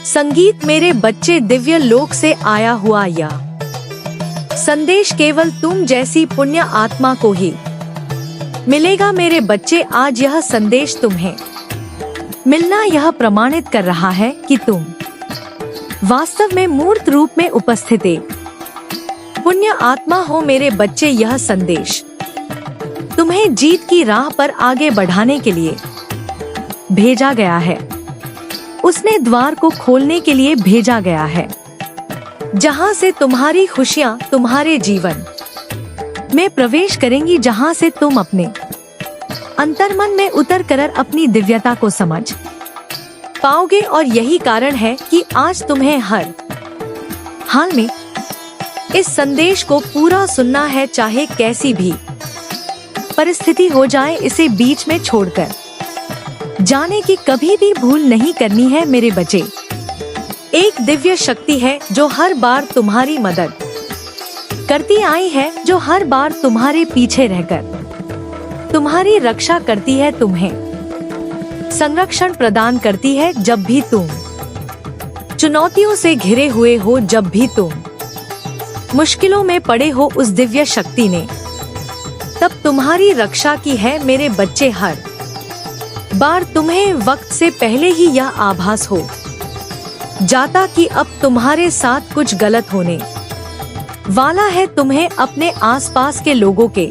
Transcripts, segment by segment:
संगीत मेरे बच्चे, दिव्य लोक से आया हुआ यह संदेश केवल तुम जैसी पुण्य आत्मा को ही मिलेगा। मेरे बच्चे, आज यह संदेश तुम्हें मिलना यह प्रमाणित कर रहा है कि तुम वास्तव में मूर्त रूप में उपस्थित एक पुण्य आत्मा हो। मेरे बच्चे, यह संदेश तुम्हें जीत की राह पर आगे बढ़ाने के लिए भेजा गया है। उसने द्वार को खोलने के लिए भेजा गया है, जहां से तुम्हारी खुशियां तुम्हारे जीवन में प्रवेश करेंगी, जहां से तुम अपने अंतर्मन में उतर कर अपनी दिव्यता को समझ पाओगे। और यही कारण है कि आज तुम्हें हर हाल में इस संदेश को पूरा सुनना है, चाहे कैसी भी परिस्थिति हो जाए। इसे बीच में छोड़कर जाने की कभी भी भूल नहीं करनी है। मेरे बच्चे, एक दिव्य शक्ति है जो हर बार तुम्हारी मदद करती आई है, जो हर बार तुम्हारे पीछे रहकर तुम्हारी रक्षा करती है, तुम्हें संरक्षण प्रदान करती है जब भी तुम चुनौतियों से घिरे हुए हो, जब भी तुम मुश्किलों में पड़े हो। उस दिव्य शक्ति ने तब तुम्हारी रक्षा की है। मेरे बच्चे, हर बार तुम्हें वक्त से पहले ही यह आभास हो जाता कि अब तुम्हारे साथ कुछ गलत होने वाला है। तुम्हें अपने आसपास के लोगों के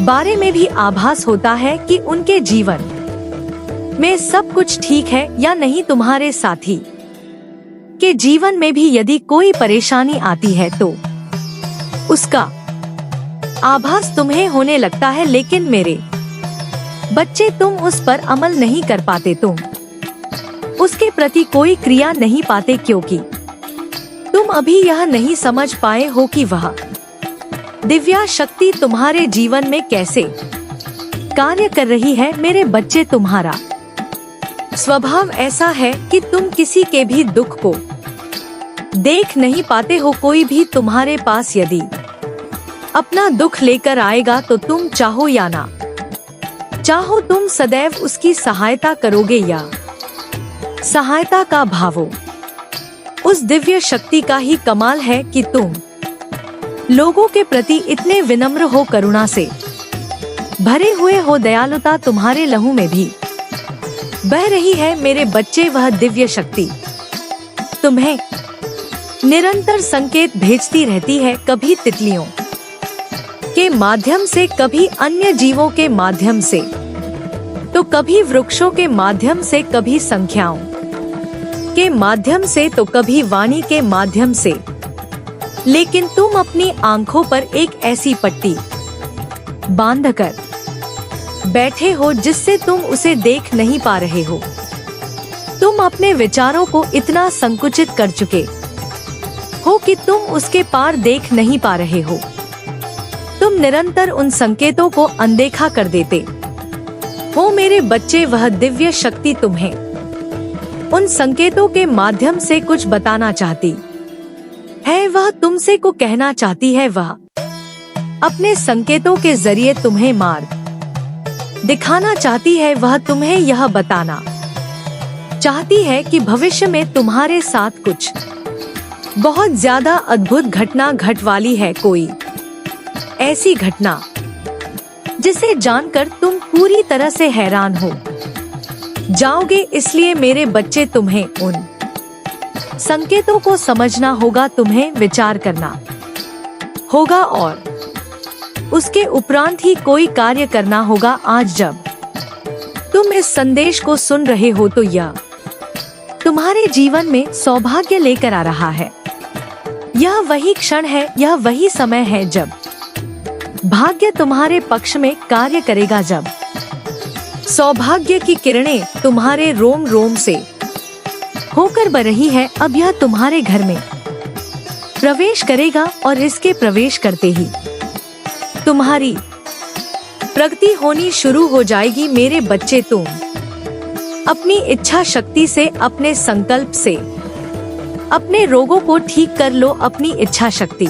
बारे में भी आभास होता है कि उनके जीवन में सब कुछ ठीक है या नहीं। तुम्हारे साथी के जीवन में भी यदि कोई परेशानी आती है तो उसका आभास तुम्हें होने लगता है, लेकिन मेरे बच्चे, तुम उस पर अमल नहीं कर पाते, तुम उसके प्रति कोई क्रिया नहीं पाते, क्योंकि तुम अभी यह नहीं समझ पाए हो कि वह दिव्या शक्ति तुम्हारे जीवन में कैसे कार्य कर रही है। मेरे बच्चे, तुम्हारा स्वभाव ऐसा है कि तुम किसी के भी दुख को देख नहीं पाते हो। कोई भी तुम्हारे पास यदि अपना दुख लेकर आएगा तो तुम चाहो या ना चाहो, तुम सदैव उसकी सहायता करोगे या सहायता का भावो। उस दिव्य शक्ति का ही कमाल है कि तुम लोगों के प्रति इतने विनम्र हो, करुणा से भरे हुए हो। दयालुता तुम्हारे लहू में भी बह रही है। मेरे बच्चे, वह दिव्य शक्ति तुम्हें निरंतर संकेत भेजती रहती है, कभी तितलियों के माध्यम से, कभी अन्य जीवों के माध्यम से, तो कभी वृक्षों के माध्यम से, कभी संख्याओं के माध्यम से, तो कभी वाणी के माध्यम से। लेकिन तुम अपनी आंखों पर एक ऐसी पट्टी बांधकर बैठे हो जिससे तुम उसे देख नहीं पा रहे हो। तुम अपने विचारों को इतना संकुचित कर चुके हो कि तुम उसके पार देख नहीं पा रहे हो। तुम निरंतर उन संकेतों को अनदेखा कर देते हो। मेरे बच्चे, वह दिव्य शक्ति तुम्हें उन संकेतों के माध्यम से कुछ बताना चाहती है। वह तुमसे को कहना चाहती है। वह अपने संकेतों के जरिए तुम्हें मार्ग दिखाना चाहती है। वह तुम्हें यह बताना चाहती है कि भविष्य में तुम्हारे साथ कुछ बहुत ज्यादा अद्भुत घटना घट वाली है। कोई ऐसी घटना जिसे जानकर तुम पूरी तरह से हैरान हो जाओगे। इसलिए मेरे बच्चे, तुम्हें उन संकेतों को समझना होगा, तुम्हें विचार करना होगा और उसके उपरांत ही कोई कार्य करना होगा। आज जब तुम इस संदेश को सुन रहे हो तो यह तुम्हारे जीवन में सौभाग्य लेकर आ रहा है। यह वही क्षण है, यह वही समय है जब भाग्य तुम्हारे पक्ष में कार्य करेगा, जब सौभाग्य की किरणें तुम्हारे रोम रोम से होकर बह रही है। अब यह तुम्हारे घर में प्रवेश करेगा और इसके प्रवेश करते ही तुम्हारी प्रगति होनी शुरू हो जाएगी। मेरे बच्चे, तुम अपनी इच्छा शक्ति से, अपने संकल्प से अपने रोगों को ठीक कर लो। अपनी इच्छा शक्ति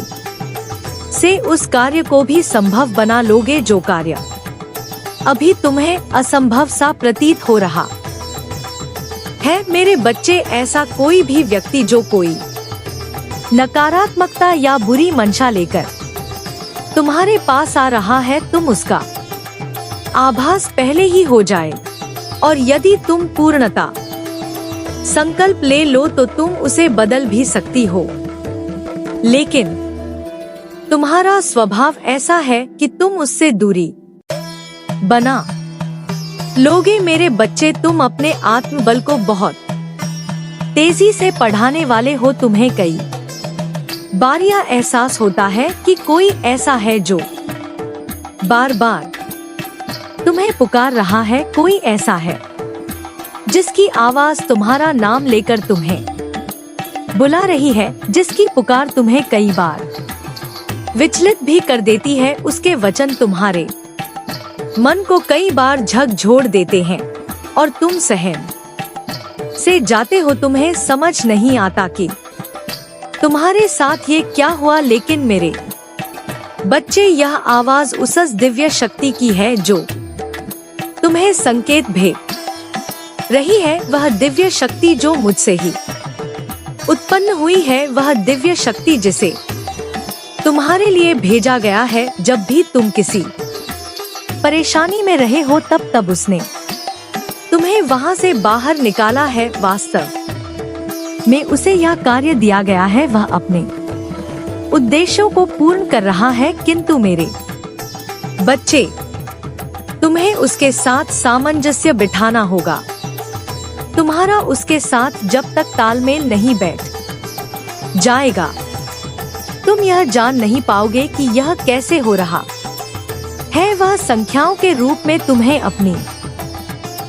से उस कार्य को भी संभव बना लोगे जो कार्य अभी तुम्हें असंभव सा प्रतीत हो रहा है मेरे बच्चे, ऐसा कोई भी व्यक्ति जो कोई नकारात्मकता या बुरी मंशा लेकर तुम्हारे पास आ रहा है, तुम उसका आभास पहले ही हो जाए, और यदि तुम पूर्णता संकल्प ले लो तो तुम उसे बदल भी सकती हो। लेकिन तुम्हारा स्वभाव ऐसा है कि तुम उससे दूरी बना लोगे। मेरे बच्चे, तुम अपने आत्मबल को बहुत तेजी से बढ़ाने वाले हो। तुम्हें कई बार यह एहसास होता है कि कोई ऐसा है जो बार बार तुम्हें पुकार रहा है, कोई ऐसा है जिसकी आवाज तुम्हारा नाम लेकर तुम्हें बुला रही है, जिसकी पुकार तुम्हें कई बार विचलित भी कर देती है। उसके वचन तुम्हारे मन को कई बार झकझोर देते हैं और तुम सहम से जाते हो। तुम्हें समझ नहीं आता कि तुम्हारे साथ ये क्या हुआ, लेकिन मेरे बच्चे, यह आवाज उस दिव्य शक्ति की है जो तुम्हें संकेत भेज रही है। वह दिव्य शक्ति जो मुझसे ही उत्पन्न हुई है, वह दिव्य शक्ति जिसे तुम्हारे लिए भेजा गया है। जब भी तुम किसी परेशानी में रहे हो, तब उसने तुम्हें वहां से बाहर निकाला है। वास्तव में उसे यह कार्य दिया गया है, वह अपने उद्देश्यों को पूर्ण कर रहा है। किंतु मेरे बच्चे, तुम्हें उसके साथ सामंजस्य बिठाना होगा। तुम्हारा उसके साथ जब तक तालमेल नहीं बैठ जाएगा, तुम यह जान नहीं पाओगे कि यह कैसे हो रहा है। वह संख्याओं के रूप में तुम्हें अपनी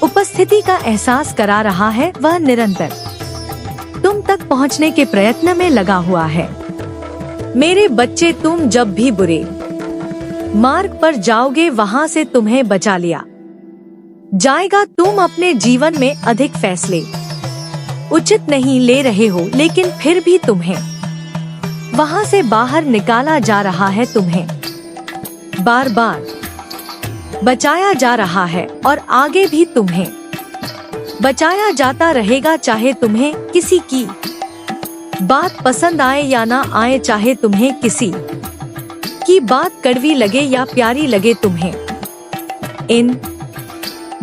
उपस्थिति का एहसास करा रहा है। वह निरंतर तुम तक पहुंचने के प्रयत्न में लगा हुआ है। मेरे बच्चे, तुम जब भी बुरे मार्ग पर जाओगे, वहां से तुम्हें बचा लिया जाएगा। तुम अपने जीवन में अधिक फैसले उचित नहीं ले रहे हो, लेकिन फिर भी तुम्हें वहां से बाहर निकाला जा रहा है। तुम्हें बार बार बचाया जा रहा है और आगे भी तुम्हें बचाया जाता रहेगा। चाहे तुम्हें किसी की बात पसंद आए या ना आए, चाहे तुम्हें किसी की बात कड़वी लगे या प्यारी लगे, तुम्हें इन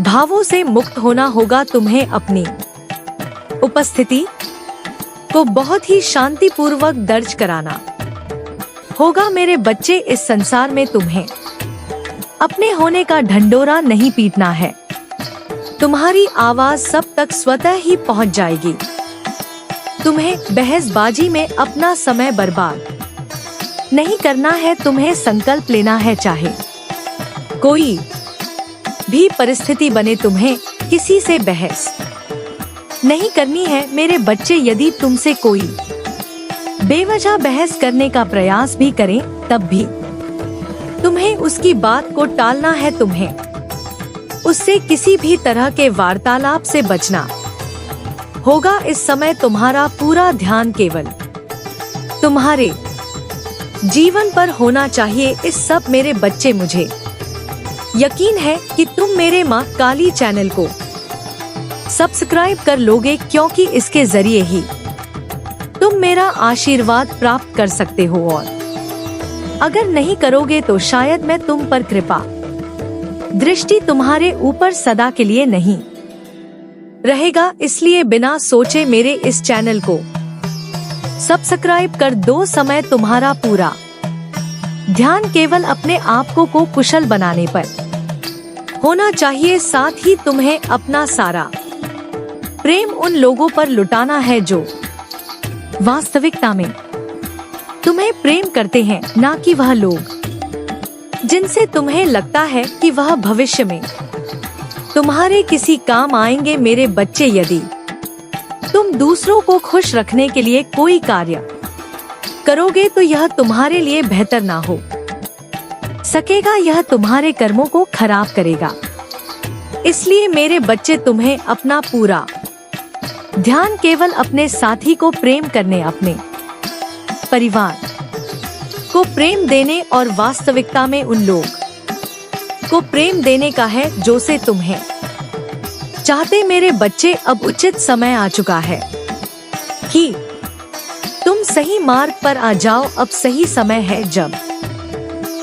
भावों से मुक्त होना होगा। तुम्हें अपनी उपस्थिति को बहुत ही शांतिपूर्वक दर्ज कराना होगा। मेरे बच्चे, इस संसार में तुम्हें अपने होने का ढंढोरा नहीं पीटना है। तुम्हारी आवाज सब तक स्वतः ही पहुंच जाएगी। तुम्हें बहसबाजी में अपना समय बर्बाद नहीं करना है। तुम्हें संकल्प लेना है, चाहे कोई भी परिस्थिति बने, तुम्हें किसी से बहस नहीं करनी है। मेरे बच्चे, यदि तुमसे कोई बेवजह बहस करने का प्रयास भी करें, तब भी तुम्हें उसकी बात को टालना है। तुम्हें उससे किसी भी तरह के वार्तालाप से बचना होगा। इस समय तुम्हारा पूरा ध्यान केवल तुम्हारे जीवन पर होना चाहिए। इस सब मेरे बच्चे, मुझे यकीन है कि तुम मेरे माँ काली चैनल को सब्सक्राइब कर लोगे, क्योंकि इसके जरिए ही तुम मेरा आशीर्वाद प्राप्त कर सकते हो। और अगर नहीं करोगे तो शायद मैं तुम पर कृपा दृष्टि तुम्हारे ऊपर सदा के लिए नहीं रहेगा। इसलिए बिना सोचे मेरे इस चैनल को सब्सक्राइब कर दो। समय तुम्हारा पूरा ध्यान केवल अपने आप को कुशल बनाने पर होना चाहिए। साथ ही तुम्हें अपना सारा प्रेम उन लोगों पर लुटाना है जो वास्तविकता में तुम्हें प्रेम करते हैं, ना कि वह लोग जिनसे तुम्हें लगता है कि वह भविष्य में तुम्हारे किसी काम आएंगे। मेरे बच्चे, यदि तुम दूसरों को खुश रखने के लिए कोई कार्य करोगे तो यह तुम्हारे लिए बेहतर ना हो सकेगा, यह तुम्हारे कर्मों को खराब करेगा। इसलिए मेरे बच्चे, तुम्हें अपना पूरा ध्यान केवल अपने साथी को प्रेम करने, अपने परिवार को प्रेम देने और वास्तविकता में उन लोग को प्रेम देने का है जो से तुम्हें चाहते मेरे बच्चे, अब उचित समय आ चुका है कि तुम सही मार्ग पर आ जाओ। अब सही समय है जब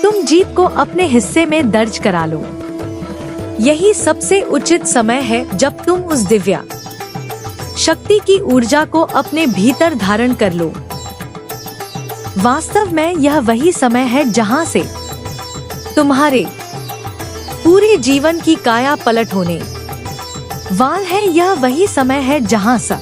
तुम जीत को अपने हिस्से में दर्ज करा लो। यही सबसे उचित समय है जब तुम उस दिव्य शक्ति की ऊर्जा को अपने भीतर धारण कर लो। वास्तव में यह वही समय है जहां से तुम्हारे पूरे जीवन की काया पलट होने वाला है। यह वही समय है जहां सब